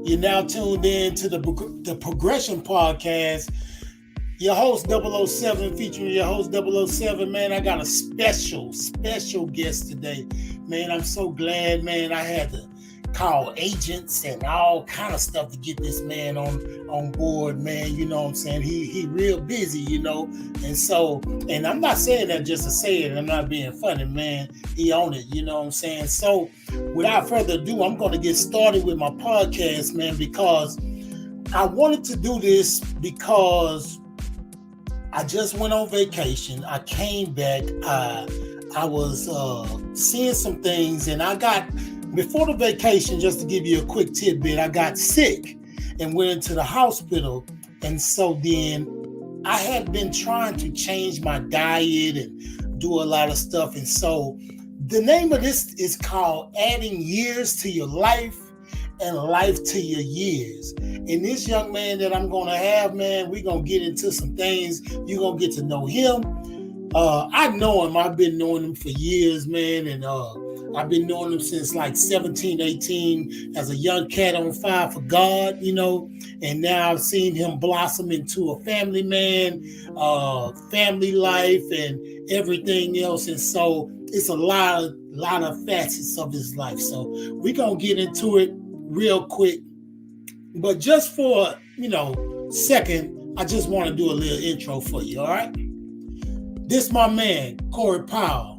You're now tuned in to the Progression Podcast. Your host 007 featuring your host 007. Man, I got a special guest today. Man, I'm so glad, man. I had to call agents and all kind of stuff to get this man on board, man. You know what I'm saying? He real busy, you know. And I'm not saying that just to say it. I'm not being funny, man. He on it, you know what I'm saying? So without further ado, I'm going to get started with my podcast, man, because I wanted to do this because I just went on vacation. I came back. I was seeing some things, and before the vacation, just to give you a quick tidbit, I got sick and went into the hospital. And so then I had been trying to change my diet and do a lot of stuff. And so the name of this is called Adding Years to Your Life and Life to Your Years. And this young man that I'm going to have, man, we're going to get into some things. You're going to get to know him. I know him. I've been knowing him for years, man. And I've been knowing him since like 17, 18 as a young cat on fire for God, you know. And now I've seen him blossom into a family man, family life and everything else. And so it's a lot of facets of his life. So we're going to get into it real quick. But just for, second, I just want to do a little intro for you, all right? This my man, Corey Powell.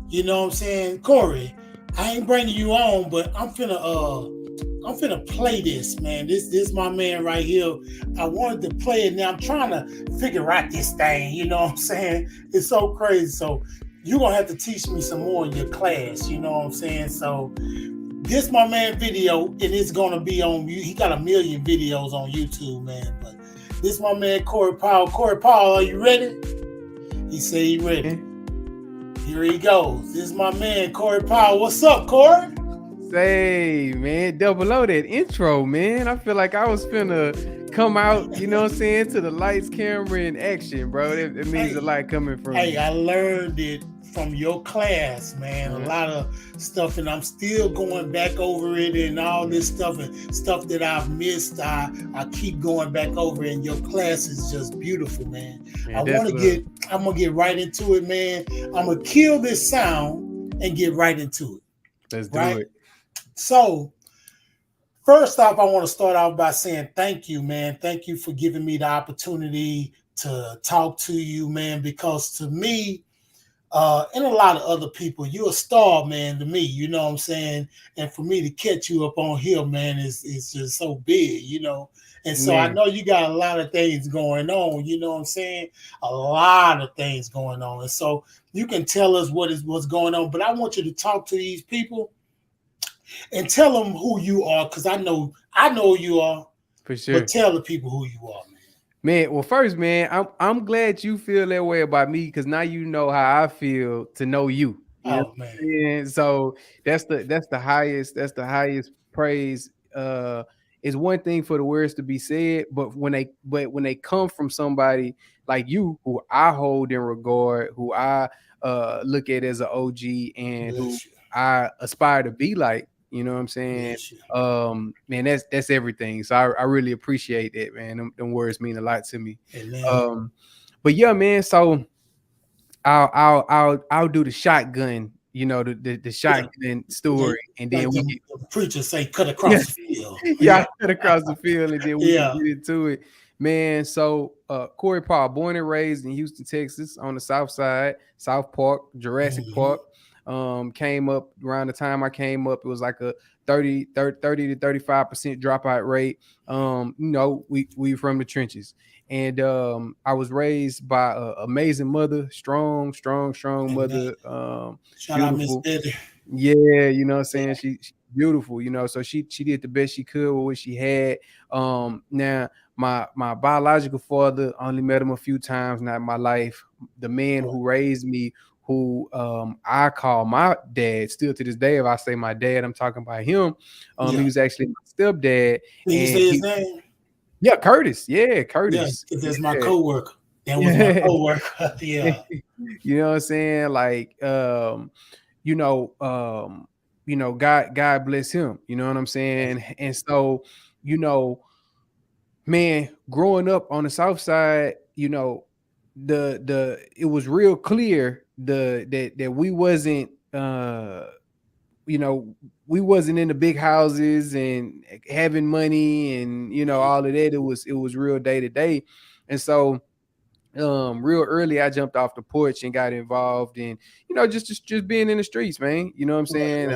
You know what I'm saying? Corey, I ain't bringing you on, but I'm finna play this, man. This my man right here. I wanted to play it. Now I'm trying to figure out this thing, you know what I'm saying? It's so crazy. So you're gonna have to teach me some more in your class, you know what I'm saying? So this my man video, and it's gonna be on. He got 1 million videos on YouTube, man. But this my man Corey Powell. Corey Powell, are you ready? He said he ready. Here he goes. This is my man Corey Powell. What's up, Corey? Say, man, double O that intro, man. I feel like I was finna come out, you know what I'm saying, to the lights, camera, and action, bro. It means a lot coming from you. I learned it from your class, man. A lot of stuff, and I'm still going back over it and all this stuff and stuff that I've missed. I keep going back over it, and your class is just beautiful, man. I'm gonna get right into it, man. I'm gonna kill this sound and get right into it. Let's do it. So first off, I want to start off by saying thank you, man. Thank you for giving me the opportunity to talk to you, man, because to me, and a lot of other people, you're a star, man, to me, you know what I'm saying? And for me to catch you up on here, man, is just so big, you know? And so I know you got a lot of things going on, you know what I'm saying? A lot of things going on. And so you can tell us what's going on, but I want you to talk to these people and tell them who you are, because I know who you are. For sure. But tell the people who you are, man. Man, well, first, man, I'm glad you feel that way about me, because now you know how I feel to know you. Oh man. And so that's the highest praise. It's one thing for the words to be said, but when they come from somebody like you, who I hold in regard, who I look at as an OG, and who I aspire to be like, you know what I'm saying? Man, that's everything. So I really appreciate that, man. Them words mean a lot to me. But yeah, man. So I'll do the shotgun, you know, the shotgun story, and then the preacher say cut across the field. Cut across the field, and then we can get into it, man. So Corey Powell, born and raised in Houston, Texas, on the South Side, South Park, Jurassic Park. Came up around the time I came up, it was like a 30 to 35% dropout rate. We from the trenches, and I was raised by an amazing mother, strong mother. Shout out Miss Betty. Yeah, you know what I'm saying? She's beautiful, you know, so she did the best she could with what she had. Now my biological father, only met him a few times, not in my life. The man who raised me, who I call my dad, still to this day, if I say my dad, I'm talking about him. He was actually my stepdad. Can you say his name? Yeah, Curtis. Yeah, Curtis. Yeah, that's my coworker. That was my coworker. Yeah. You know what I'm saying? Like, God bless him. You know what I'm saying? And so you know, man, growing up on the South Side, you know, the it was real clear that we wasn't you know, we wasn't in the big houses and having money and all of that. It was real day to day. And so real early I jumped off the porch and got involved in just being in the streets, man. You know what I'm saying?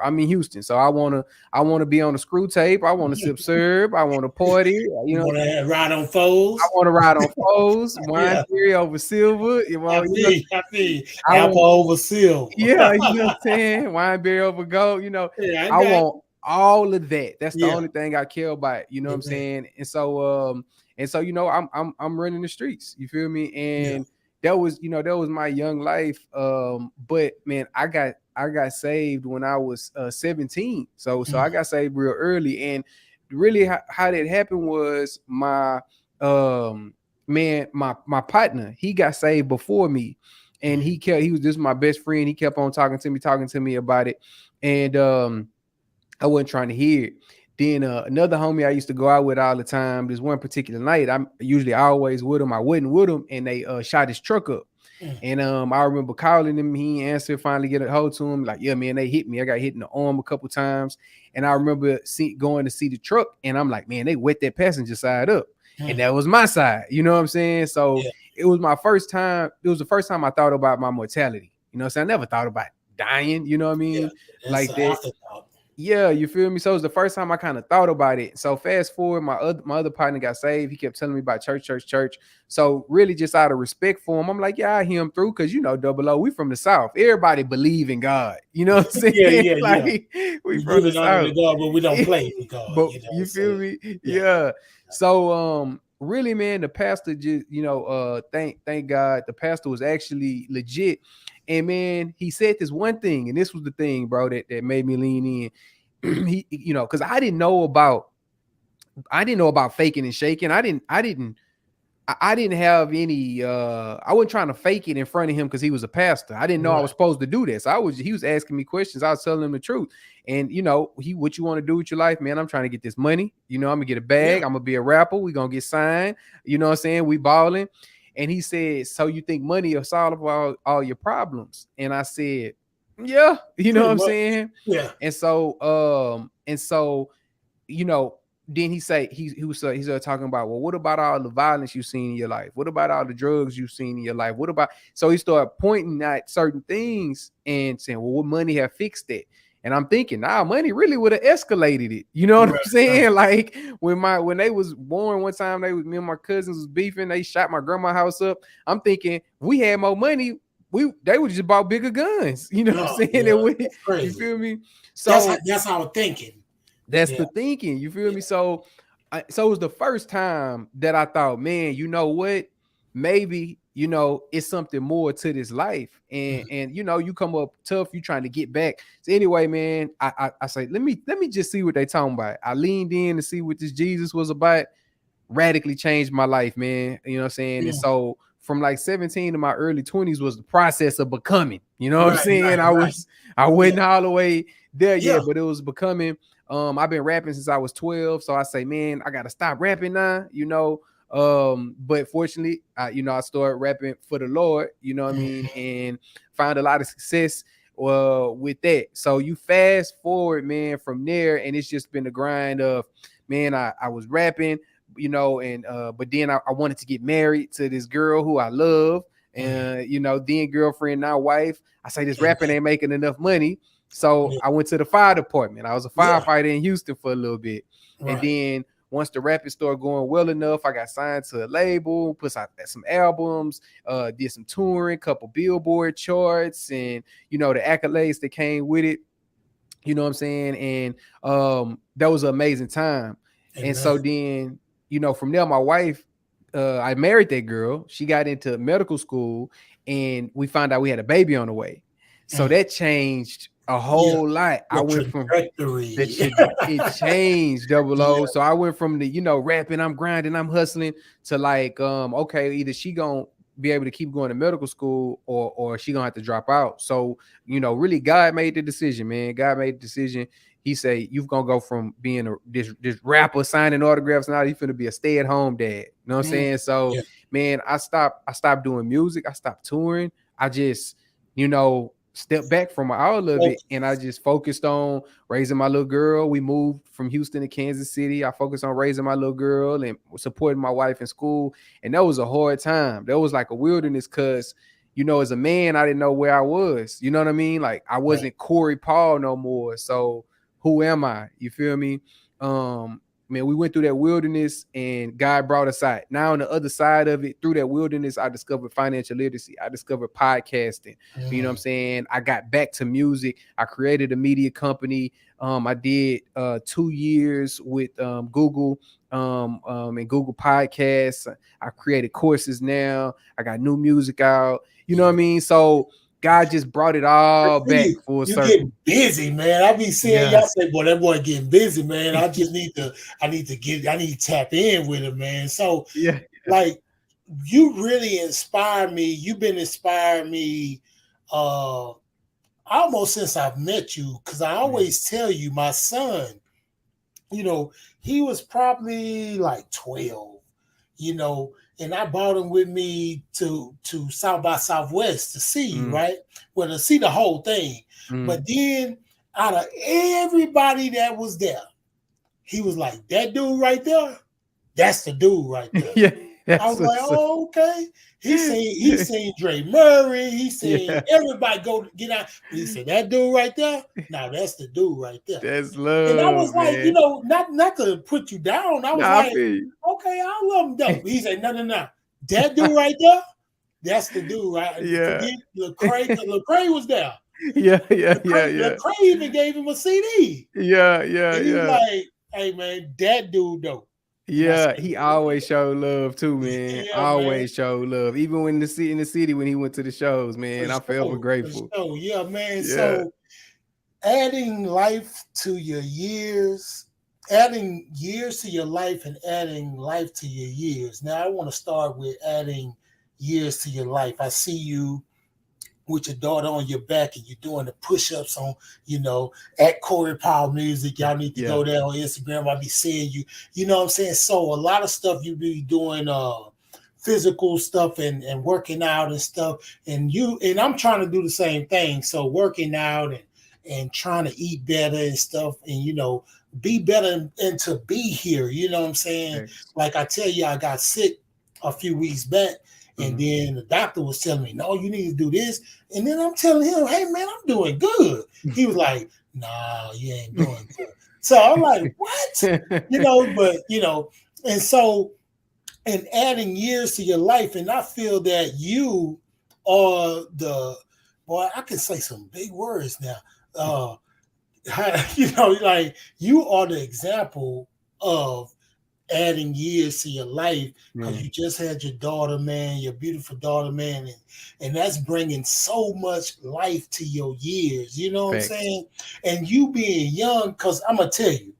I'm in Houston, so I want to be on the screw tape. I want to sip syrup. I want to party. You want to ride on foes. I want to ride on foes. Wine theory over silver. I feel alcohol over silver. Yeah, you know what I'm saying? Wine berry over gold. I want all of that. That's the only thing I care about. You know what I'm saying? And so I'm running the streets. You feel me? And that was my young life. But man, I got saved when I was 17. So I got saved real early. And really how that happened was my my partner, he got saved before me. And he was just my best friend. He kept on talking to me about it. And I wasn't trying to hear it. Then another homie I used to go out with all the time, this one particular night, I'm usually always with him. I wasn't with him, and they shot his truck up. And I remember calling him. He answered, finally get a hold to him. Like, yeah, man, they hit me. I got hit in the arm a couple times. And I remember going to see the truck, and I'm like, man, they wet that passenger side up. And that was my side. You know what I'm saying? So it was my first time. It was the first time I thought about my mortality. You know what I'm saying? I never thought about dying. You know what I mean? Like that. Yeah, you feel me? So it was the first time I kind of thought about it. So fast forward, my other partner got saved. He kept telling me about church. So really just out of respect for him, I'm like, yeah, I hear him through because, Double O, we from the South. Everybody believe in God. You know what I'm saying? We from the South. God, but we don't play with God. But you feel me? Yeah. So really, man, the pastor just, thank God, the pastor was actually legit. And man, he said this one thing, and this was the thing, bro, that made me lean in. He, because I didn't know about faking and shaking. I didn't have any. I wasn't trying to fake it in front of him because he was a pastor. I didn't know I was supposed to do this. He was asking me questions. I was telling him the truth. And what you want to do with your life, man? I'm trying to get this money. I'm gonna get a bag. I'm gonna be a rapper. We gonna get signed. You know what I'm saying? We balling. And he said, so you think money will solve all your problems? And I said, yeah, you know what I'm saying? Yeah. And so, then he started talking about, well, what about all the violence you've seen in your life? What about all the drugs you've seen in your life? So he started pointing at certain things and saying, well, what money have fixed that? And I'm thinking, money really would have escalated it. You know what I'm saying? Like when they was born one time, me and my cousins was beefing. They shot my grandma's house up. I'm thinking we had more money. They would just bought bigger guns. You know what I'm saying? You feel me? So that's our thinking. That's the thinking. You feel me? So it was the first time that I thought, man, you know what? Maybe it's something more to this life, and you come up tough, you trying to get back. So anyway, man, I say let me just see what they talking about. I leaned in to see what this Jesus was about. Radically changed my life, man. You know what I'm saying? And so from like 17 to my early 20s was the process of becoming. You know what I'm saying? I wasn't all the way there yet, but it was becoming. I've been rapping since I was 12, so I say, man, I gotta stop rapping now. But fortunately, I started rapping for the Lord, you know what I mean, and found a lot of success with that. So you fast forward, man, from there, and it's just been the grind of, man, I was rapping, and but then I wanted to get married to this girl who I love, and then girlfriend, now wife. I say this rapping ain't making enough money. So I went to the fire department. I was a firefighter in Houston for a little bit. And then once the rapping started going well enough, I got signed to a label, put out some albums, did some touring, couple Billboard charts, and the accolades that came with it. You know what I'm saying? And that was an amazing time. Amen. And so then, from there, my wife, I married that girl. She got into medical school, and we found out we had a baby on the way. So that changed a whole lot. I went from it changed, Double O. So I went from the rapping, I'm grinding, I'm hustling, to like okay, either she gonna be able to keep going to medical school or she gonna have to drop out. So really God made the decision, man. God made the decision he say you gonna go from being this rapper signing autographs, now you finna be a stay-at-home dad. You know what I'm Mm. saying? So Yeah. man, I stopped doing music, I stopped touring. I just, stepped back from all of Well, it, and I just focused on raising my little girl. We moved from Houston to Kansas City. I focused on raising my little girl and supporting my wife in school. And that was a hard time. That was like a wilderness because, as a man, I didn't know where I was. You know what I mean? Like I right. wasn't Corey Paul no more. So who am I? You feel me? Man, we went through that wilderness and God brought us out. Now on the other side of it, through that wilderness, I discovered financial literacy. I discovered podcasting. You know what I'm saying? I got back to music. I created a media company. I did 2 years with Google and Google Podcasts. I created courses now. I got new music out. You know what I mean? So God just brought it all back full You circle. getting busy, man. I be seeing Yeah. y'all say, "Boy, that boy getting busy, man." I need to tap in with him, man. So, Yeah. like, you really inspire me. You've been inspiring me, almost since I've met you. Because I always tell you, my son, he was probably like 12, and I brought him with me to South by Southwest to see you, right? Well, to see the whole thing. But then out of everybody that was there, he was like, that dude right there, that's the dude right there. Yeah. I was like, oh, okay. He seen Dre Murray. He seen everybody go get out. But he said, that dude right there, now that's the dude right there. That's And I was love, like, man. not to put you down. I was Nah, I like, feel you. okay, I love him though. He said, no. That dude right there, that's the dude, right? Yeah. Forget Lecrae was there. Yeah. Lecrae even gave him a CD. Yeah. And he's like, hey man, that dude though. Yeah, he always showed love too, man. Yeah, Always showed love. Even when in the city when he went to the shows, man. I'm forever grateful. Yeah, man. Yeah. So adding life to your years, adding years to your life and adding life to your years. Now I want to start with adding years to your life. I see you with your daughter on your back and you're doing the push-ups on, at Corey Powell Music. Y'all need to go there on Instagram. I'll be seeing you. You know what I'm saying? So a lot of stuff you be doing physical stuff and working out and stuff. And I'm trying to do the same thing. So working out and trying to eat better and stuff and be better and to be here. You know what I'm saying? Thanks. Like I tell you, I got sick a few weeks back. And then the doctor was telling me, no, you need to do this. And then I'm telling him, hey, man, I'm doing good. He was like, nah, you ain't doing good. So I'm like, what? And so, and adding years to your life. And I feel that you are I can say some big words now. Like you are the example of adding years to your life because you just had your daughter, man, your beautiful daughter, man, and that's bringing so much life to your years. You know what I'm saying? And you being young, because I'm gonna tell you,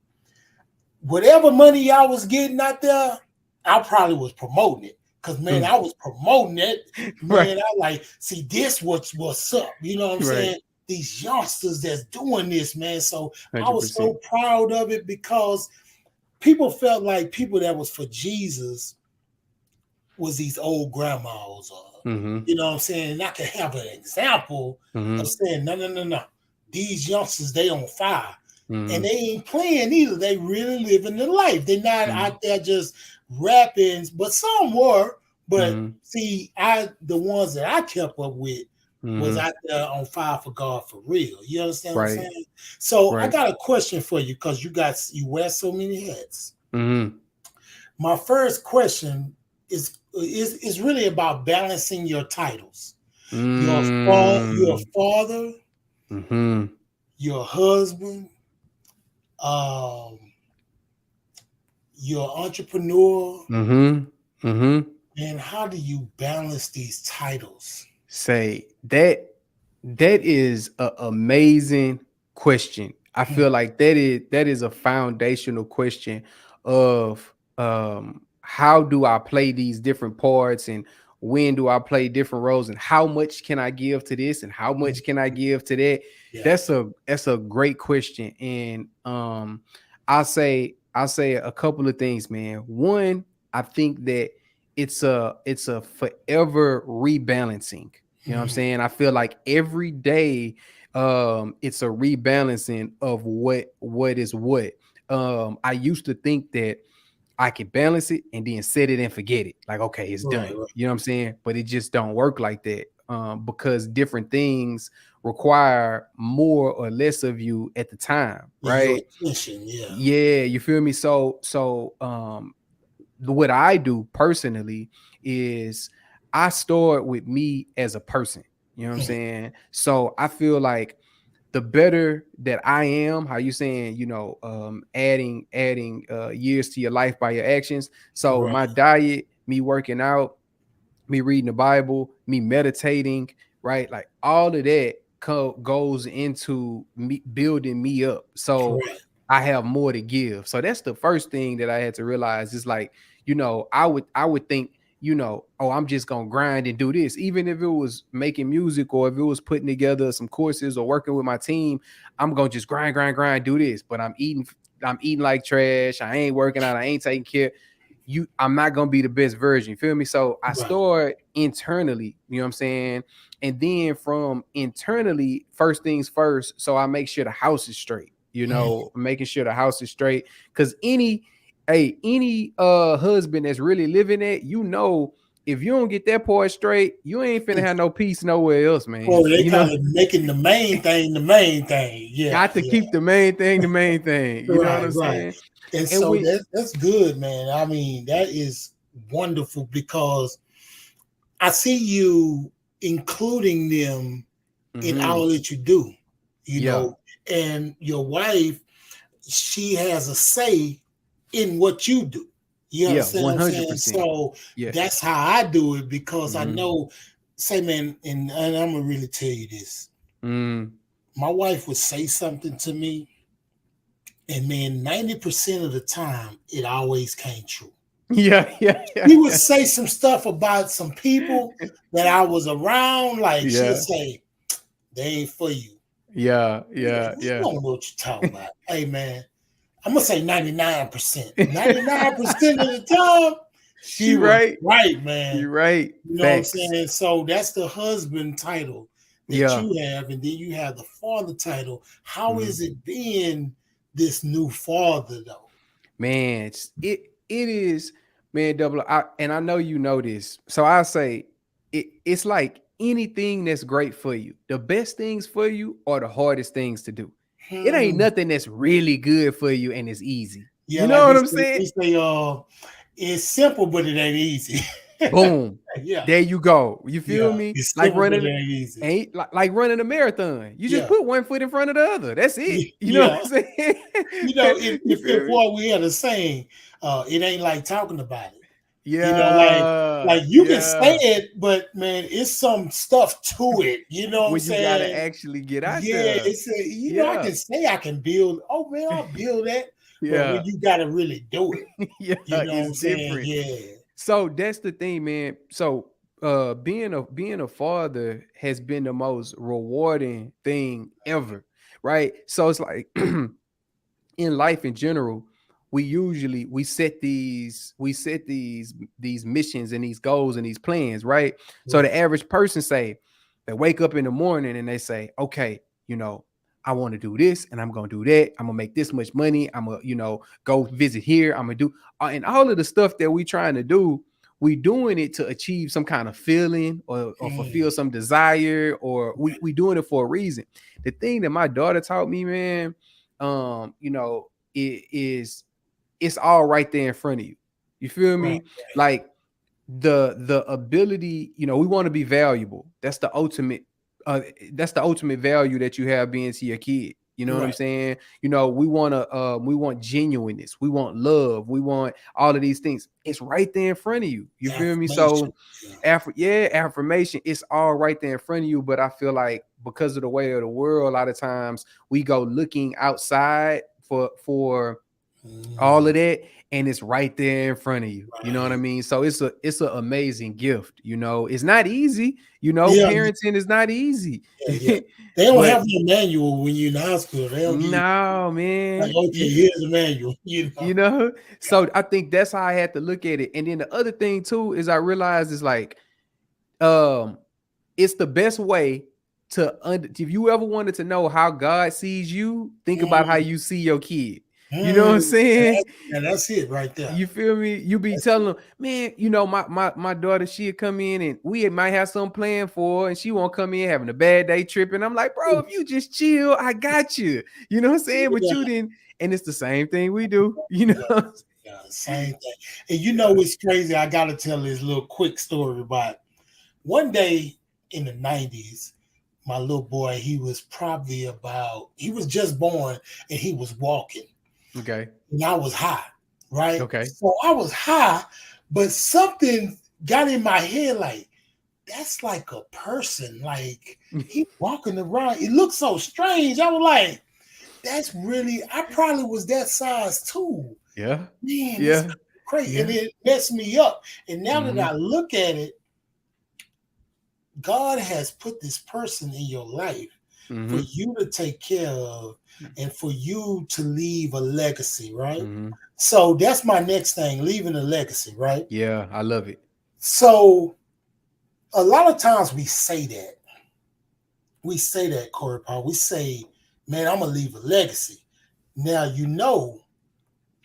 whatever money I was getting out there, I probably was promoting it. Because man, I was promoting it. Man, I like see this what's up. You know what I'm saying? These youngsters that's doing this, man. So 100%. I was so proud of it because people felt like people that was for Jesus was these old grandmas. You know what I'm saying? And I could have an example of saying, no. These youngsters, they on fire. And they ain't playing either. They really living the life. They're not out there just rapping, but some were. But see, the ones that I kept up with was out there on fire for God for real. You understand what I'm saying? So I got a question for you because you wear so many hats. My first question is really about balancing your titles. You're a father, you're a husband, you're an entrepreneur. And how do you balance these titles? Say that is an amazing question. I feel like that is a foundational question of how do I play these different parts and when do I play different roles, and how much can I give to this and how much can I give to that? Yeah. That's a great question. And I'll say a couple of things, man. One, I think that it's a forever rebalancing. You know what I'm saying? I feel like every day it's a rebalancing of what is what. I used to think that I can balance it and then set it and forget it. Like, okay, it's Right, done. right. You know what I'm saying? But it just don't work like that. Because different things require more or less of you at the time, Your right? attention, yeah. Yeah, you feel me? So what I do personally is I start with me as a person. You know what I'm saying? So I feel like the better that I am, how you saying, adding years to your life by your actions. So Right. my diet, me working out, me reading the Bible, me meditating, right? Like all of that goes into me building me up. So Correct. I have more to give. So that's the first thing that I had to realize is like, I would think, oh, I'm just gonna grind and do this. Even if it was making music or if it was putting together some courses or working with my team, I'm gonna just grind, do this. But I'm eating like trash. I ain't working out, I ain't taking care. I'm not gonna be the best version. You feel me? So I Right. start internally, you know what I'm saying? And then from internally, first things first. So I make sure the house is straight, making sure the house is straight. Cause any husband that's really living it, if you don't get that part straight, you ain't finna have no peace nowhere else, man. Or they kind of making the main thing the main thing. Yeah, Got to yeah. keep the main thing the main thing. You know what Right, I'm right. saying? And And so we that's good, man. I mean, that is wonderful because I see you including them in mhm. all that you do, you Yeah, know, and your wife, she has a say in what you do. You yeah, understand what I'm saying? 100%. So Yes. that's how I do it because I Mhm. know, say, man, and I'm gonna really tell you this. Mm. My wife would say something to me, and man, 90% of the time, it always came true. Yeah, yeah, yeah, He would yeah. say some stuff about some people that I was around, like she'll Yeah, say, they ain't for you. yeah, You like, yeah, you yeah. don't know what you're talking about. Hey man, I'm gonna say 99%. 99% of the time, she She was right. right, She man. right. You know what I'm Facts. saying? So that's the husband title that Yeah. you have, and then you have the father title. How Mhm. is it being this new father though? Man, it is, man, and I know you know this. So I say it's like anything that's great for you. The best things for you are the hardest things to do. It ain't Hmm. nothing that's really good for you and it's easy. Yeah, You like know what they I'm say, saying? it's simple, but it ain't easy. Boom. Yeah, There you go. You yeah, feel me? it's Like simple, but it running ain't easy. ain't like running a marathon. You just Yeah, put one foot in front of the other. That's it. You know what yeah. I'm saying? You know, if You if feel me? what we had a saying, it ain't like talking about it. You know, Yeah. like you can say Yeah. it, but man, it's some stuff to it. You know what I'm When you gotta saying? actually get out Yeah, there. I Yeah. can say I can build. Oh man, I'll build that. But when Yeah. you got to really do it, Yeah. you know what It's I'm saying? different. Yeah. So that's the thing, man. So being a father has been the most rewarding thing ever. Right. So it's like in life in general, we set these missions and these goals and these plans, right? So the Right. average person say they wake up in the morning and they say, okay, you know, I want to do this and I'm gonna do that. I'm gonna make this much money. I'm gonna, go visit here. I'm gonna do and all of the stuff that we trying to do. We doing it to achieve some kind of feeling or fulfill Mm. some desire, or we doing it for a reason. The thing that my daughter taught me, man, it is it's all right there in front of you. You feel Right. me? Like the ability, we want to be valuable. That's the ultimate value that you have being to your kid. You know what I'm Right. saying? We want genuineness, we want love, we want all of these things. It's right there in front of you. You feel me? Affirmation. So Yeah. affirmation, it's all right there in front of you. But I feel like because of the way of the world, a lot of times we go looking outside for all of that, and it's right there in front of you. You know what I Right. mean? So it's an amazing gift. You know, it's not easy. You know, Yeah, parenting is not easy. yeah, yeah. They don't But have no manual when you're in the hospital. They don't give you no, like, man. okay, here's the manual. You You know. know, so I think that's how I had to look at it. And then the other thing too is I realized is like, um, it's the best way to if you ever wanted to know how God sees you, think about how Mm, you see your kid. You know what mm. I'm saying? And that's it right there. You feel me? You be That's telling them, man, you know, my daughter, she'll come in and we might have some plan for her, and she won't come in having a bad day tripping. I'm like, bro, it. if you just chill, I got you. You know what I'm saying? But Yeah, you didn't, and it's the same thing we do, you yeah, know. yeah, same thing. And you know it's crazy. I gotta tell this little quick story about one day in the 90s, my little boy, he was probably about, he was just born and he was walking. Okay. And I was high, right? Okay. So I was high, but something got in my head like, that's like a person. Like he walking around. It looked so strange. I was like, that's really, I probably was that size too. Yeah. Man, it's Yeah. crazy. And Yeah. it messed me up. And now that Mm-hmm. I look at it, God has put this person in your life for Mm-hmm. you to take care of and for you to leave a legacy, right? Mm-hmm. So that's my next thing, leaving a legacy, right? Yeah, I love it. So a lot of times we say that. We say that, Corey Paul. We say, man, I'm going to leave a legacy. Now, you know,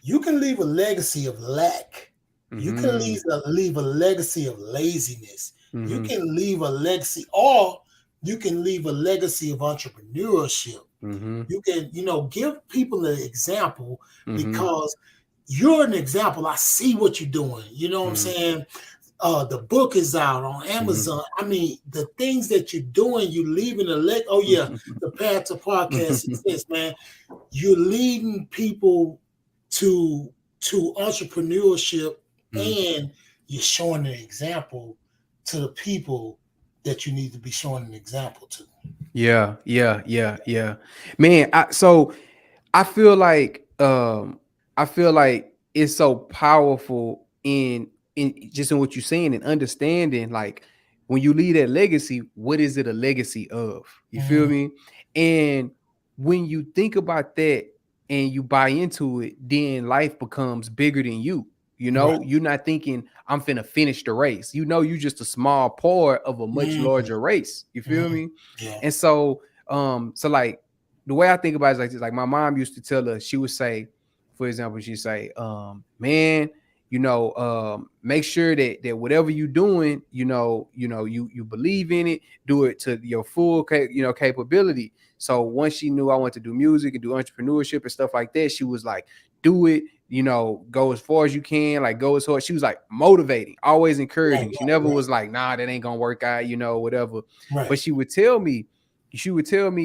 you can leave a legacy of lack. You can Mm-hmm. leave a legacy of laziness. You Mm-hmm. can leave a legacy, or you can leave a legacy of entrepreneurship. Mm-hmm. You can, give people an example Mm-hmm. because you're an example. I see what you're doing. You know what I'm Mm-hmm. saying? The book is out on Mm-hmm. Amazon. I mean, the things that you're doing, you leaving a leg. Oh yeah, the Path to Podcast Success, man. You're leading people to entrepreneurship, Mm-hmm. and you're showing an example to the people that you need to be showing an example to. Yeah, yeah, yeah, yeah. Man, so I feel like it's so powerful in just in what you're saying and understanding like when you leave that legacy, what is it a legacy of? You feel Mm, me? And when you think about that and you buy into it, then life becomes bigger than you. You right. know, you're not thinking I'm finna finish the race. You know, you're just a small part of a much Mm, larger race. You feel mm, me? yeah. And so like the way I think about it is like this. Like my mom used to tell us, she would say, for example, she'd say, man, make sure that whatever you're doing, you believe in it, do it to your full capability. So once she knew I wanted to do music and do entrepreneurship and stuff like that, she was like, do it, go as far as you can, like go as hard. She was like motivating, always Right, encouraging. She right, never right, was like, nah, that ain't gonna work out, whatever. right. But she would tell me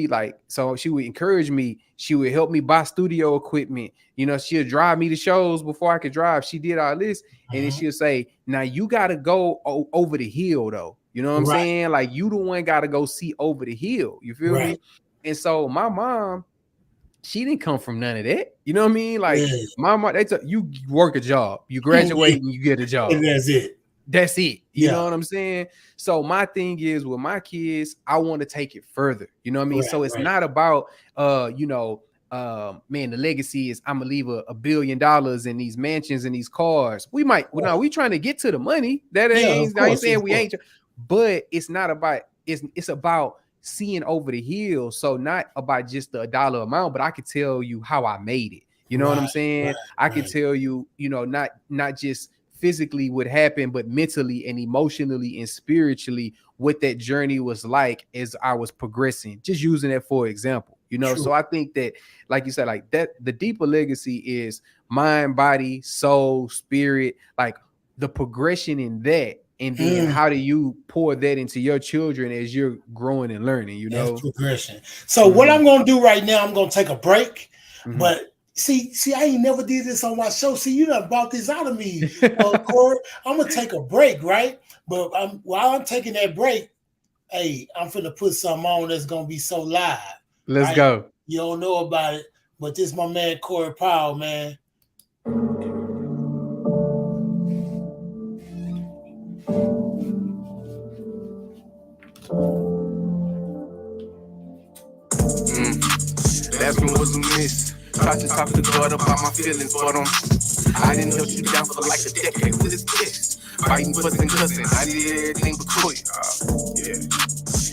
like, so she would encourage me, she would help me buy studio equipment, she'll drive me to shows before I could drive. She did all this, and then Mhm. she'll say, now you gotta go over the hill though. You know what I'm Right, saying? Like you the one gotta go see over the hill. You feel right. me? And so my mom, she didn't come from none of that. You know what I mean? Like Yeah. my mom, you work a job, you graduate and you get a And job. that's it. That's it. You Yeah. know what I'm saying? So my thing is with my kids, I want to take it further. You know what I mean? Right, So it's right. not about man, the legacy is I'm gonna leave $1 billion in these mansions and these cars. We trying to get to the money. That Yeah, of ain't I ain't course, saying of we course. ain't, but it's not about it's about seeing over the hill. So not about just the dollar amount, but I could tell you how I made it. You know what I'm Right, right, saying? I could right. tell you, not just physically what happened, but mentally and emotionally and spiritually what that journey was like as I was progressing. Just using that for example, True. So I think that, like you said, like that, the deeper legacy is mind, body, soul, spirit, like the progression in that. And then Mm, how do you pour that into your children as you're growing and learning, that's progression. So what Mm-hmm. I'm gonna do right now, I'm gonna take a break. Mm-hmm. But see, I ain't never did this on my show. See, you done bought this out of me, Corey. I'm gonna take a break, right? But while I'm taking that break, hey, I'm finna put something on that's gonna be so live, Let's right? go. You don't know about it, but this my man Corey Powell, man. bathroom was a mess. Tried to talk to God about my feelings, but I didn't held you down for like a decade with this kiss. Fighting, fussing, cussing, I did everything but quit. Yeah,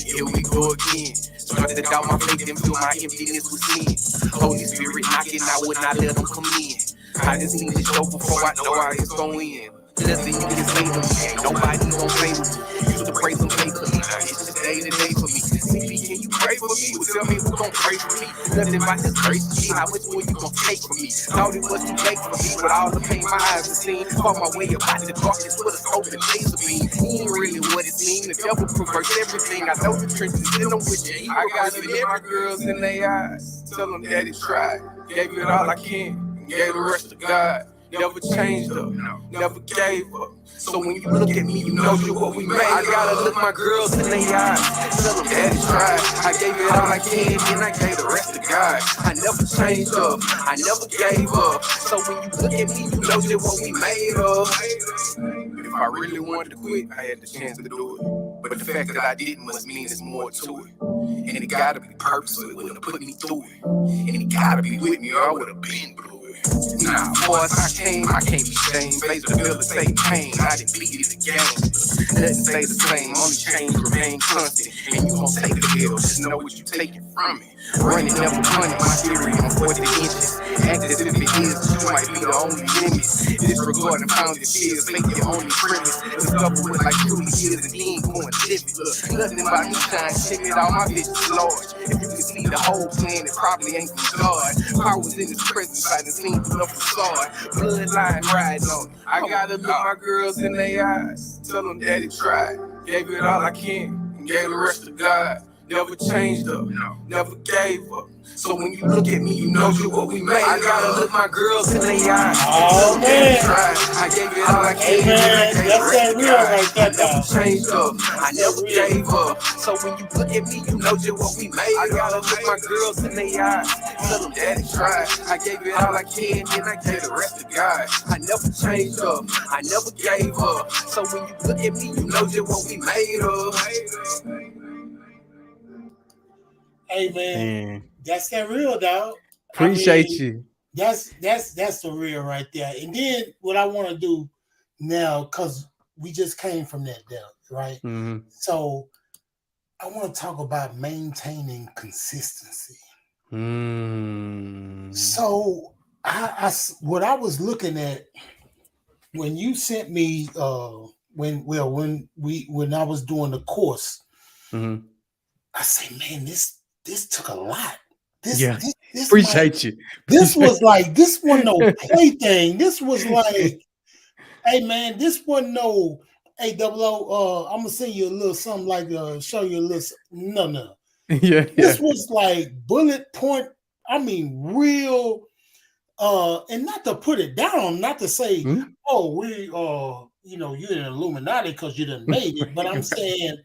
here we go again. Started to doubt my faith and feel my emptiness with sin. Holy Spirit knocking, I would not let them come in. I just need to show before I know how it's going. Nothing you can say to me, ain't nobody gon' play with me. Used to pray some faith for me, now it's just day to day for me. CB, can you pray for me? Well, tell me who gon' pray for me. Nothing but this grace for me, how much more you gon' take from me? Thought it was too late for me, but all the pain my eyes have seen. Fought my way up out the darkness with a scope and laser beam. He ain't really what it seemed, the devil perverts everything. I know the trenches in them with you. I gotta let my girls in their eyes, tell them daddy tried. Gave it all I can, gave the rest to God. Never changed up, never gave up. So when you look at me, you know you're what we made. I gotta look my girls in their eyes, tell them daddy tried. I gave it all I can, and I gave the rest to God. I never changed up, I never gave up. So when you look at me, you know you're what we made of. If I really wanted to quit, I had the chance to do it. But the fact that I didn't must mean there's more to it. And it gotta be purposeful, it wouldn't have put me through it. And it gotta be with me, or I would have been through it. Nah, far as I can't be shamed. Face the bill of same pain, I didn't beat it again. Nothing stay the same, only change remain constant. And you gon' take the bill, just know what you taking from me. Running never punting, my theory on 40 inches. Act as if it is, you might be the only limit. Disregarding founded fears, make your only premise. Discover what like truly is and he ain't going different. Look, nothing about me shine, check it out, my vision's large. If you can see the whole plan, it probably ain't from God. Powers in his presence, I done seen through the facade. Bloodline riding on it. I gotta look my girls in their eyes, tell them daddy tried. Gave it all I can, and gave the rest to God. Never changed up, never gave up. So when you look at me, you know you're what we made. I gotta look my girls in their eyes. Oh man, I gave it all I can. man, that's that real right there, I never dog. changed up, I never gave up. So when you look at me, you know you're what we made. I gotta look my girls in their eyes. Tell them daddy tried. I gave it all I can, and I gave the rest to God. I never changed up, I never gave up. So when you look at me, you know you're what we made of. Hey man, that's that real, dog. Appreciate you. That's the real right there. And then what I want to do now, because we just came from that down, right? Mm-hmm. So I want to talk about maintaining consistency. So what I was looking at when you sent me when I was doing the course, I say, man, this took a lot. This appreciate you. This was like, this wasn't no plaything. This was like, hey man, this wasn't no, hey double O, I'm gonna send you a little something like show you a little no. This was like bullet point, I mean real, and not to put it down, not to say, oh, we you're an Illuminati because you done made it, but I'm saying,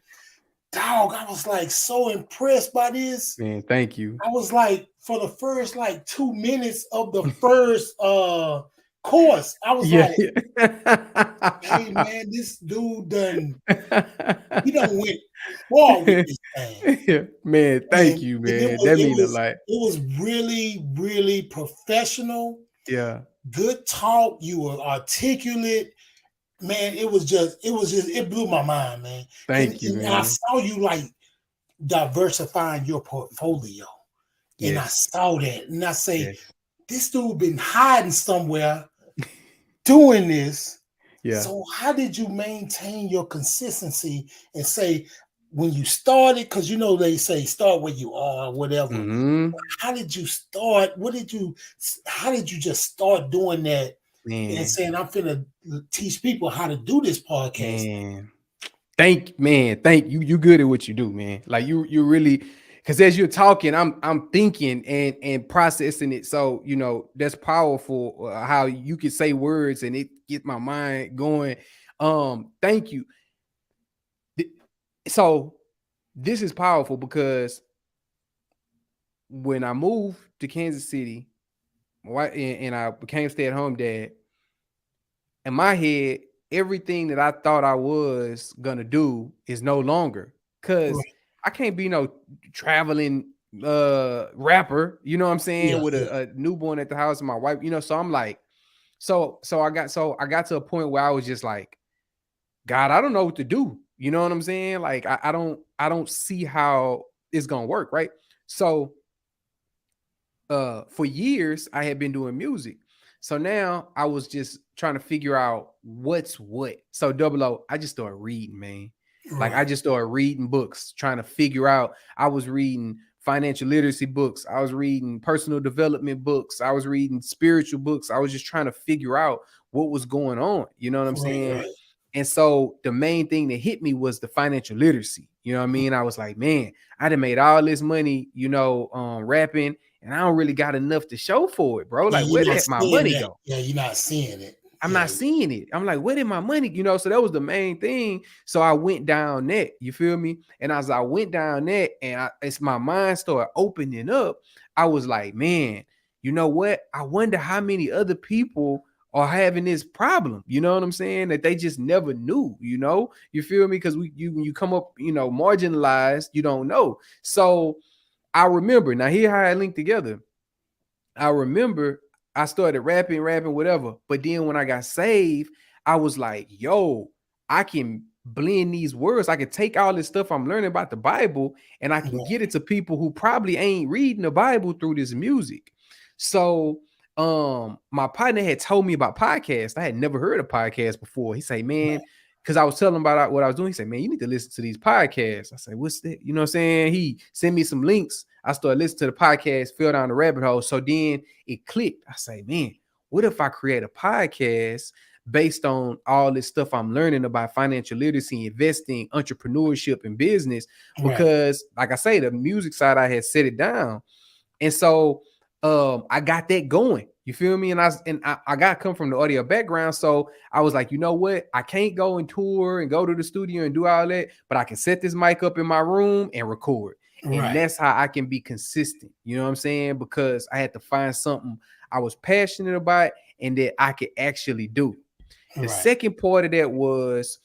dog, I was like so impressed by this. Man, thank you. I was like, for the first like 2 minutes of the first course, I was like, hey man, this dude he done went far with this thing. Man, thank you, man. That means a lot. It was really, really professional. Yeah. Good talk. You were articulate. Man, it blew my mind, man. Thank you, man. I saw you like diversifying your portfolio. And I saw that. And I say, this dude been hiding somewhere doing this. Yeah. So how did you maintain your consistency and say when you started, because they say start where you are, whatever. How did you start? How did you just start doing that? Man. And saying, I'm finna teach people how to do this podcast. Man. Thank you. You good at what you do, man. Like you really, because as you're talking, I'm thinking and processing it. So that's powerful. How you can say words and it get my mind going. Thank you. So this is powerful because when I moved to Kansas City, and I became stay-at-home dad, in my head, everything that I thought I was gonna do is no longer, because I can't be no traveling rapper, you know what I'm saying, Yeah, with yeah. a newborn at the house and my wife, you know. So I'm like, so I got to a point where I was just like, God, I don't know what to do. You know what I'm saying? Like I don't see how it's gonna work, right? So for years I had been doing music. So now I was just trying to figure out what's what. So double O, I just started reading, man. Like I Right. just started reading books, trying to figure out. I was reading financial literacy books. I was reading personal development books. I was reading spiritual books. I was just trying to figure out what was going on. You know what I'm Right. saying? Right. And so the main thing that hit me was the financial literacy. You know what I mean? I was like, man, I done made all this money, you know, rapping, and I don't really got enough to show for it, bro. Yeah, Like, where you're not did my seeing money that. go? Yeah, you're not seeing it. I'm Yeah. not seeing it. I'm like, where did my money, you know? So that was the main thing. So I went down that, you feel me? And as I went down that, and as my mind started opening up, I was like, man, you know what? I wonder how many other people are having this problem. You know what I'm saying? That they just never knew, you know? You feel me? Because when you come up, you know, marginalized, you don't know. So I remember, now here how I linked together. I remember I started rapping, whatever. But then when I got saved, I was like, yo, I can blend these words. I can take all this stuff I'm learning about the Bible and I can get it to people who probably ain't reading the Bible through this music. So my partner had told me about podcasts. I had never heard of podcasts before. He said, man, because I was telling him about what I was doing. He said, man, you need to listen to these podcasts. I said, what's that? You know what I'm saying? He sent me some links. I started listening to the podcast, fell down the rabbit hole. So then it clicked. I say, man, what if I create a podcast based on all this stuff I'm learning about financial literacy, investing, entrepreneurship, and business? Because, like I say, the music side, I had set it down. And so I got that going. You feel me? And I got come from the audio background. So I was like, you know what? I can't go and tour and go to the studio and do all that, but I can set this mic up in my room and record. And that's how I can be consistent. You know what I'm saying? Because I had to find something I was passionate about and that I could actually do. The second part of that was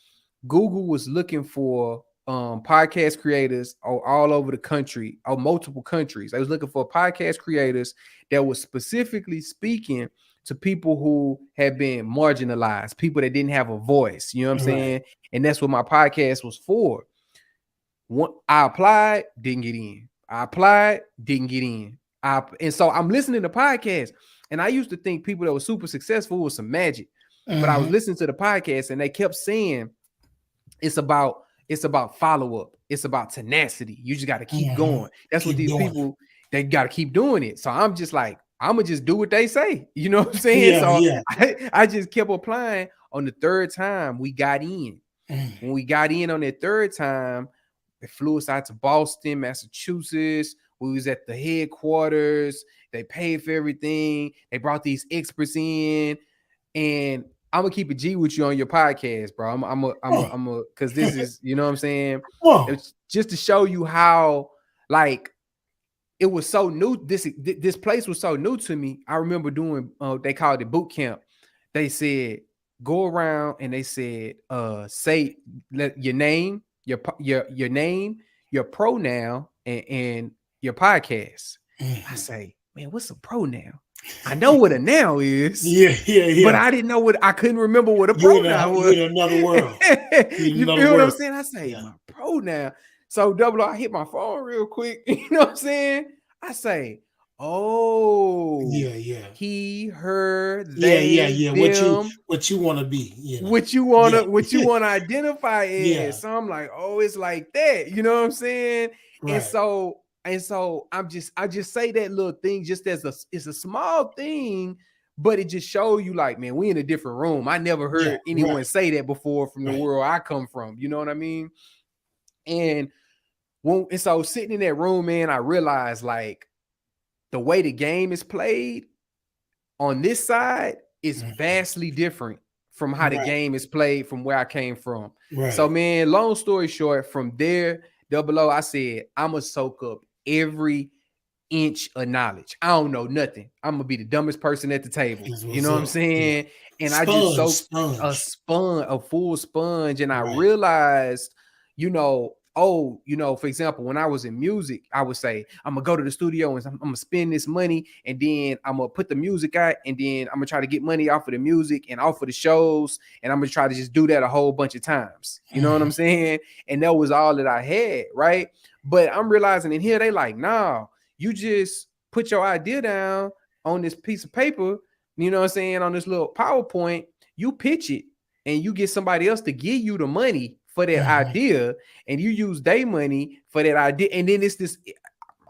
Google was looking for podcast creators all over the country, or multiple countries. They was looking for podcast creators that was specifically speaking to people who had been marginalized, people that didn't have a voice. You know what I'm saying? And that's what my podcast was for. I applied, didn't get in. I applied, didn't get in. And so I'm listening to podcasts, and I used to think people that were super successful was some magic. But I was listening to the podcast, and they kept saying it's about follow-up, it's about tenacity. You just got to keep going. That's what these people, they got to keep doing it. So I'm just like, I'm gonna just do what they say. You know what I'm saying? I just kept applying. On the third time, we got in. When we got in on that third time, they flew us out to Boston, Massachusetts. We was at the headquarters. They paid for everything. They brought these experts in, and I'm gonna keep a G with you on your podcast, bro. I'm because this is, you know what I'm saying? It's just to show you how, like, it was so new. This place was so new to me. I remember doing, they called it boot camp. They said, go around and they said, say your name, your name, your pronoun, and your podcast. I say, man, what's a pronoun? I know what a noun is. But I didn't know I couldn't remember what a pronoun was. You're in another world. You feel what I'm saying? I say, my pronoun. So double, I hit my phone real quick. You know what I'm saying? I say, oh, he, her, they, them. What you want to be, you know? What you want to identify as. So I'm like, oh, it's like that. You know what I'm saying? And so I just say that little thing just as it's a small thing, but it just show you, like, man, we in a different room. I never heard anyone say that before from the world I come from. You know what I mean? And so sitting in that room, man, I realized, like, the way the game is played on this side is vastly different from how the game is played from where I came from. So, man, long story short, from there, Double O, I said, I'm going to soak up every inch of knowledge. I don't know nothing. I'm going to be the dumbest person at the table. You know what I'm saying? And I just soaked a full sponge. And I realized, you know, oh, for example, when I was in music, I would say, I'm gonna go to the studio and I'm gonna spend this money, and then I'm gonna put the music out, and then I'm gonna try to get money off of the music and off of the shows, and I'm gonna try to just do that a whole bunch of times. You know what I'm saying? And that was all that I had, right? But I'm realizing in here, they like, nah, you just put your idea down on this piece of paper, you know what I'm saying, on this little PowerPoint, you pitch it, and you get somebody else to give you the money for that idea, and you use their money for that idea, and then it's this.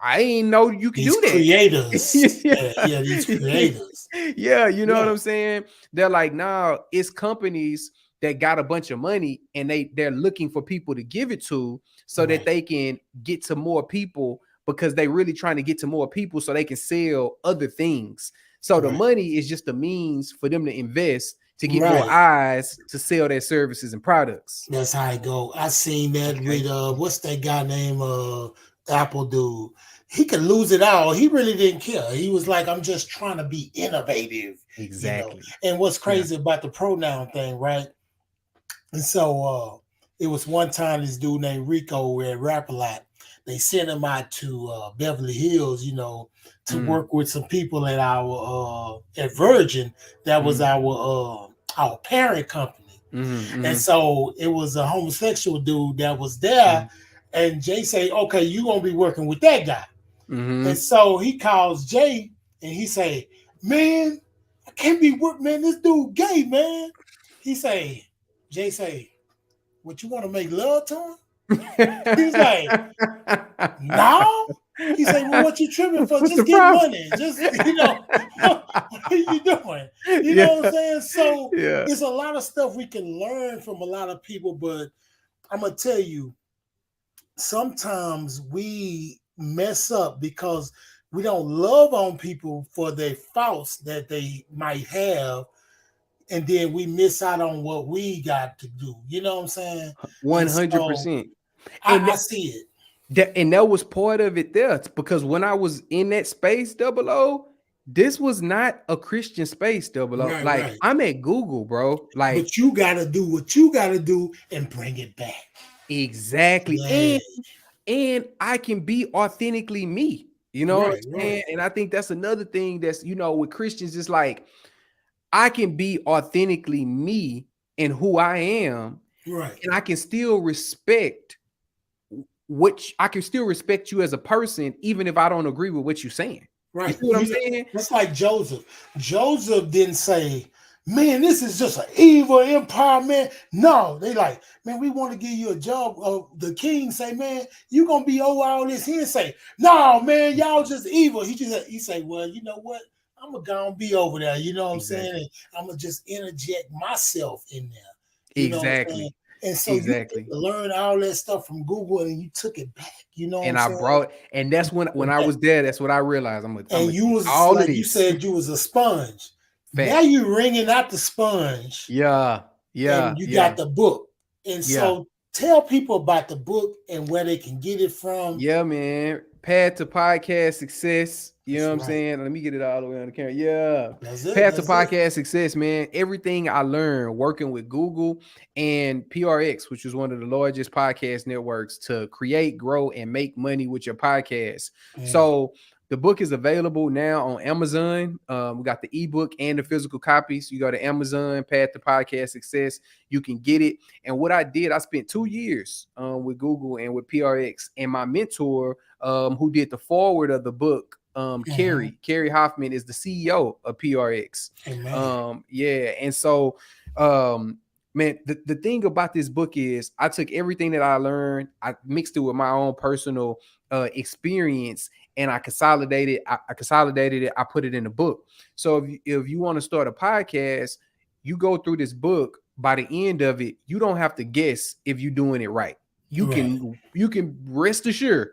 I ain't know you can do that. Creators, yeah, these creators. Yeah, you know what I'm saying? They're like, nah, it's companies that got a bunch of money, and they're looking for people to give it to, so that they can get to more people, because they really trying to get to more people so they can sell other things. So the money is just a means for them to invest, to get more eyes to sell their services and products. That's how it go. I seen that with what's that guy named Apple dude. He could lose it all. He really didn't care. He was like, I'm just trying to be innovative. Exactly. And what's crazy about the pronoun thing, right? And so it was one time this dude named Rico at Rap-A-Lot. They sent him out to Beverly Hills, to work with some people at our at Virgin. That was our parent company. And so it was a homosexual dude that was there. And Jay say, okay, you're going to be working with that guy. And so he calls Jay and he say, man, I can't be working, man. This dude gay, man. Jay say, what, you want to make love to him? He's like, no. He said, well, what you tripping for? Just get money. Just, what are you doing? You know what I'm saying? So there's a lot of stuff we can learn from a lot of people, but I'm going to tell you, sometimes we mess up because we don't love on people for their faults that they might have. And then we miss out on what we got to do. You know what I'm saying? 100%. I see it. And that was part of it there, because when I was in that space, 00, this was not a Christian space, 00. I'm at Google, bro. But you gotta do what you gotta do and bring it back. Exactly. Yeah. And I can be authentically me. You know what I'm saying? And I think that's another thing that's, with Christians, it's like, I can be authentically me and who I am. Right. And I can still respect you as a person, even if I don't agree with what you're saying. Right. You see what I'm saying? That's like Joseph. Joseph didn't say, man, this is just an evil empire, man. No, they like, man, we want to give you a job. The king say, man, you gonna be over all this. He didn't say, no, man, y'all just evil. He say, well, you know what? I'm gonna be over there. You know what I'm saying? And I'm gonna just interject myself in there. Exactly. And so you learn all that stuff from Google, and you took it back. You know, and and that's when I was there. That's what I realized. You was all like you said, you was a sponge. Now you wringing out the sponge. Yeah. And you got the book, and so tell people about the book and where they can get it from. Yeah, man. Path to Podcast Success. You know what I'm saying? Let me get it all the way on the camera. Yeah. Path to Podcast Success, man. Everything I learned working with Google and PRX, which is one of the largest podcast networks, to create, grow, and make money with your podcast. So the book is available now on Amazon. We got the ebook and the physical copies. You go to Amazon, Path to Podcast Success. You can get it. And what I did, I spent 2 years with Google and with PRX. And my mentor, who did the forward of the book, Kerry Hoffman, is the CEO of PRX. And so man, the thing about this book is I took everything that I learned, I mixed it with my own personal experience, and I consolidated it. I put it in a book. So if you want to start a podcast, you go through this book. By the end of it, you don't have to guess if you're doing it right. You can rest assured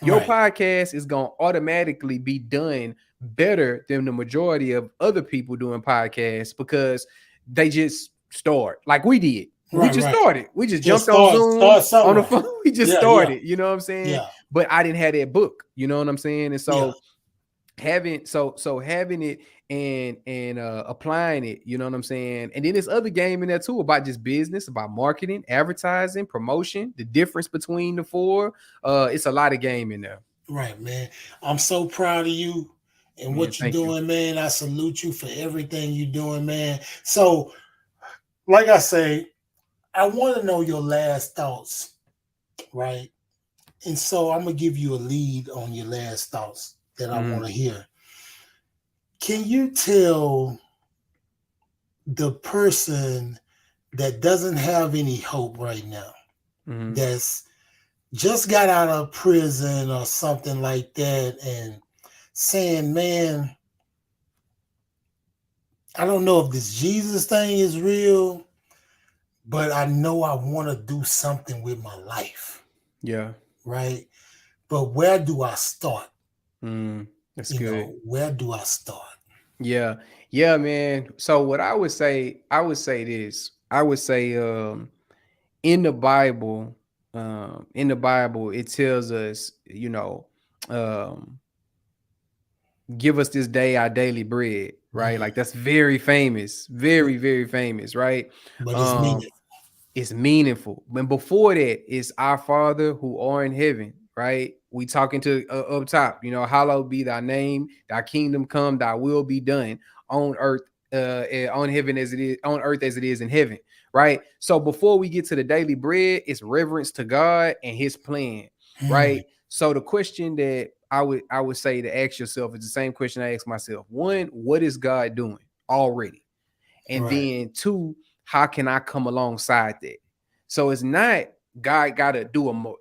your podcast is going to automatically be done better than the majority of other people doing podcasts, because they just start like we did. We just started. We just jumped on Zoom on the phone. We just started. You know what I'm saying? Yeah. But I didn't have that book. You know what I'm saying? And so having it and applying it, you know what I'm saying? And then there's other game in there too about just business, about marketing, advertising, promotion, the difference between the four. It's a lot of game in there. Right, man. I'm so proud of you and Man, what you're thank you. doing, man. I salute you for everything you're doing, man. So, like I say, I want to know your last thoughts, right? And so I'm gonna give you a lead on your last thoughts that I Mhm, want to hear. Can you tell the person that doesn't have any hope right now, mhm, that's just got out of prison or something like that, and saying, man, I don't know if this Jesus thing is real, but I know I want to do something with my life, yeah. right? But where do I start? Mm, that's You good. know, where do I start? Yeah. Yeah, man. So what I would say this. I would say in the Bible, it tells us, um, give us this day our daily bread, right? Mm, Like that's very famous, very, very famous, right? but it's Um, meaning. it's meaningful. But before that, it's our Father who are in heaven, right? We talking to up top, hallowed be thy name, thy kingdom come, thy will be done on earth, on heaven as it is on earth as it is in heaven, right? So before we get to the daily bread, it's reverence to God and his plan, Mm, right? So the question that I would say to ask yourself is the same question I ask myself. One, what is God doing already? And right, then two, how can I come alongside that? So it's not God gotta do a more,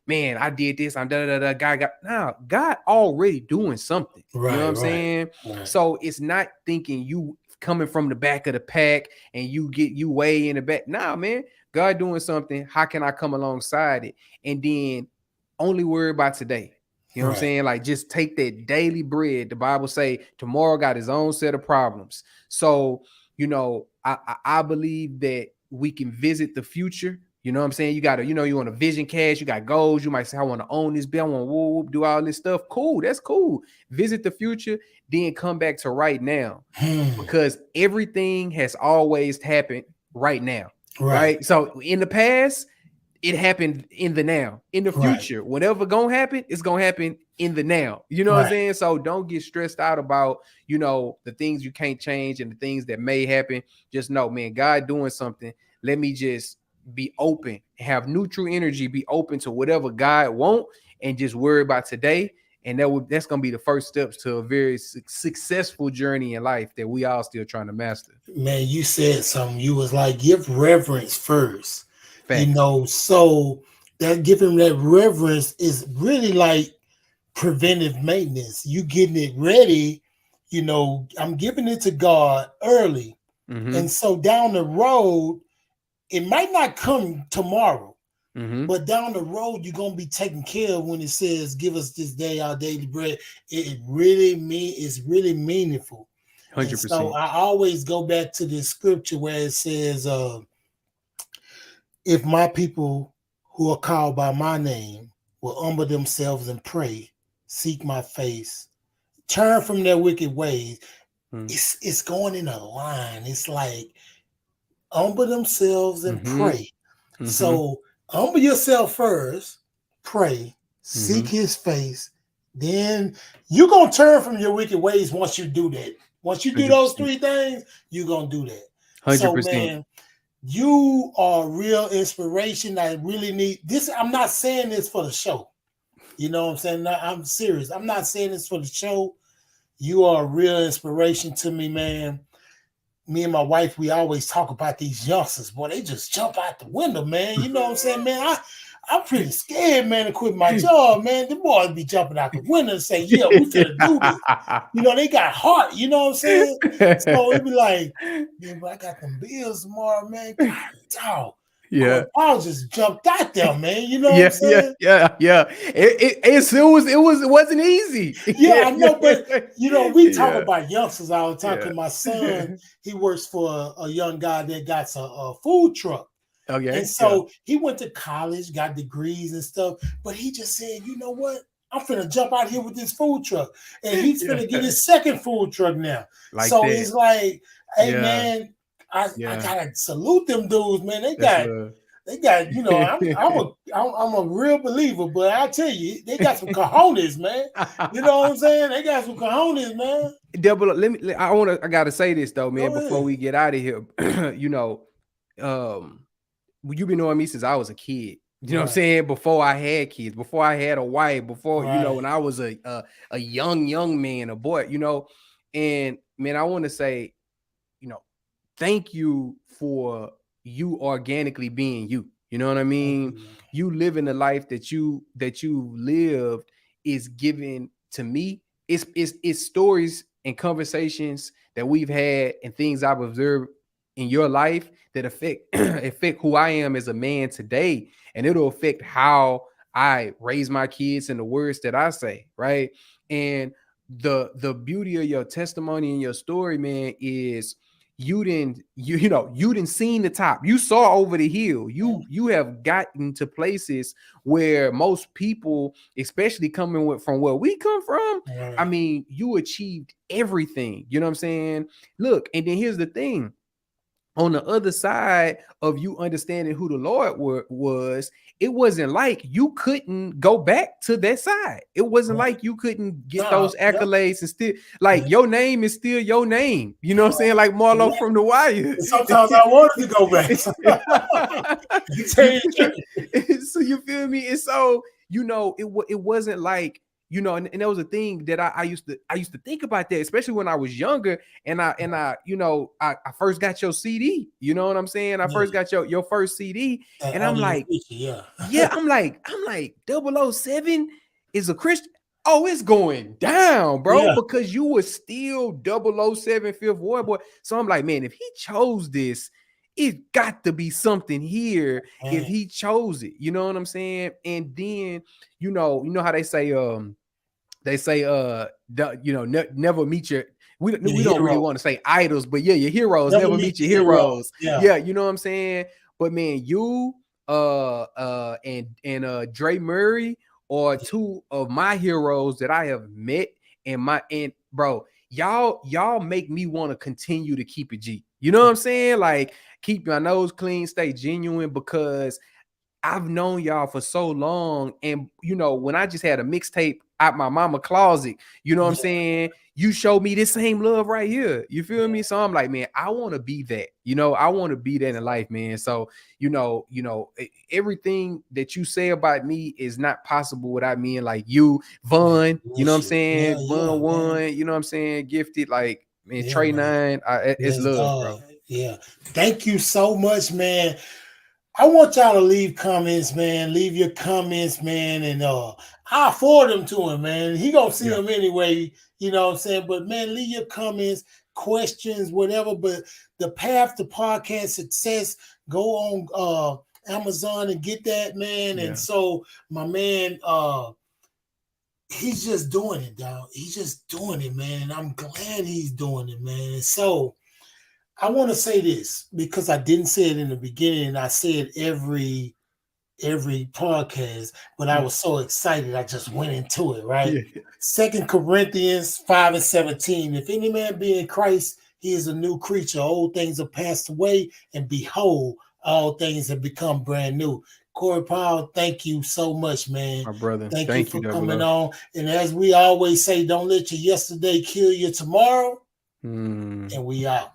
man, I did this, I'm da da da. God got now, God already doing something. You know what right, I'm right, saying? right, So it's not thinking you coming from the back of the pack and you way in the back. Nah, man, God doing something. How can I come alongside it? And then only worry about today. You know what I'm right. saying? Like just take that daily bread. The Bible say tomorrow got his own set of problems. So I believe that we can visit the future. You know what I'm saying? You got to, you want a vision cast, you got goals. You might say, I want to own this bill, I want to whoop, whoop, do all this stuff. Cool, that's cool. Visit the future, then come back to right now. Hmm, Because everything has always happened right now. right, Right. So in the past, it happened in the now. In the right, future, whatever gonna happen, it's gonna happen in the now. You know what I'm right. saying? So don't get stressed out about, the things you can't change and the things that may happen. Just know, man, God doing something. Let me just be open, have neutral energy, be open to whatever God want, and just worry about today. And that's gonna be the first steps to a very successful journey in life that we all still trying to master. Man, you said something. You was like, give reverence first. Facts. So that giving that reverence is really like preventive maintenance. You getting it ready, I'm giving it to God early. Mm-hmm. And so down the road, it might not come tomorrow, Mm-hmm. but down the road, you're gonna be taken care of when it says, give us this day our daily bread. It really it's really meaningful. And so 100%. I always go back to this scripture where it says, if my people who are called by my name will humble themselves and pray, seek my face, turn from their wicked ways, it's going in a line. It's like humble themselves and Mm-hmm. pray. Mm-hmm. So humble yourself first, pray, seek Mm-hmm. his face. Then you're gonna turn from your wicked ways once you do that. Once you do those 100%. three things, you're gonna do that. So 100%. man, you are real inspiration. I really need this. I'm not saying this for the show. You know what I'm saying? No, I'm serious. I'm not saying this for the show. You are a real inspiration to me, man. Me and my wife, we always talk about these youngsters. Boy, they just jump out the window, man. You know what I'm saying, man? I'm pretty scared, man, to quit my job, man. The boys be jumping out the window and say, yeah, we finna do this. They got heart, you know what I'm saying? So it be like, man, but I got them bills tomorrow, man. God, dog. Yeah. I just jumped out there, man. You know what I'm Yeah, yeah, saying? yeah, yeah. It wasn't easy. Yeah, Yeah, I know, but yeah, we talk yeah, about youngsters all the time. yeah. Cause my son, he works for a young guy that got a food truck. And Okay, yeah. so he went to college, got degrees and stuff, but he just said, you know what? I'm finna jump out here with this food truck. And he's finna get his second food truck now. Like so that. It's like, hey man, I gotta salute them dudes, man. They got, you know, I'm a real believer, but I tell you, they got some cojones, man. You know what I'm saying? They got some cojones, man. Double, I gotta say this though, man, before we get out of here. You know, you've been knowing me since I was a kid. You know what I'm saying? Before I had kids, before I had a wife, before, you know, when I was a young man, a boy, you know, and man, I want to say, you know, thank you for you organically being you. You know what I mean? You living the life that you lived is given to me. It's stories and conversations that we've had and things I've observed in your life that affect who I am as a man today. And it'll affect how I raise my kids and the words that I say, right? And the beauty of your testimony and your story, man, is you didn't seen the top. You saw over the hill. You have gotten to places where most people, especially coming from where we come from, I mean, you achieved everything. You know what I'm saying? Look, and then here's the thing. On the other side of you understanding who the Lord was, it wasn't like you couldn't go back to that side. It wasn't like you couldn't get those accolades and still, like, your name is still your name. You know what I'm saying? Like Marlo from The Wire. Sometimes I wanted to go back. So you feel me? And so, you know, it wasn't like, you know, and that was a thing that I used to think about that, especially when I was younger, and I you know, I first got your CD, you know what I'm saying? I first got your first CD, and I'm like, I'm like 007 is a Christian. Oh, it's going down, bro, because you were still 007 Fifth Ward boy. So I'm like, man, if he chose this, it got to be something here. If he chose it, you know what I'm saying? And then, you know how they say, never meet your, we don't really want to say idols, but your heroes, never meet your heroes. Yeah, you know what I'm saying? But man, you and Dre Murray are two of my heroes that I have met, and bro, y'all make me want to continue to keep it G. You know what I'm saying? Like, keep my nose clean, stay genuine, because I've known y'all for so long. And, you know, when I just had a mixtape out my mama closet, you know what I'm saying? You showed me this same love right here. You feel me? So I'm like, man, I want to be that. You know, I want to be that in life, man. So, you know, everything that you say about me is not possible without me and like you, Vaughn, you know what I'm saying? Vaughn one, you know what I'm saying? Gifted, like, man, Trey 9, it's love, bro. Yeah. Thank you so much, man. I want y'all to leave comments, man. Leave your comments, man, and I'll forward them to him, man. He gonna see them anyway, you know what I'm saying? But man, leave your comments, questions, whatever. But the path to podcast success, go on Amazon and get that, man. And so my man, he's just doing it, dog. He's just doing it, man. And I'm glad he's doing it, man. And so I want to say this because I didn't say it in the beginning, and I say it every podcast, but I was so excited I just went into it, right? 2 Corinthians 5:17. If any man be in Christ, he is a new creature. Old things are passed away, and behold, all things have become brand new. Corey Powell, thank you so much, man. My brother. Thank you for coming on. And as we always say, don't let your yesterday kill your tomorrow. And we out.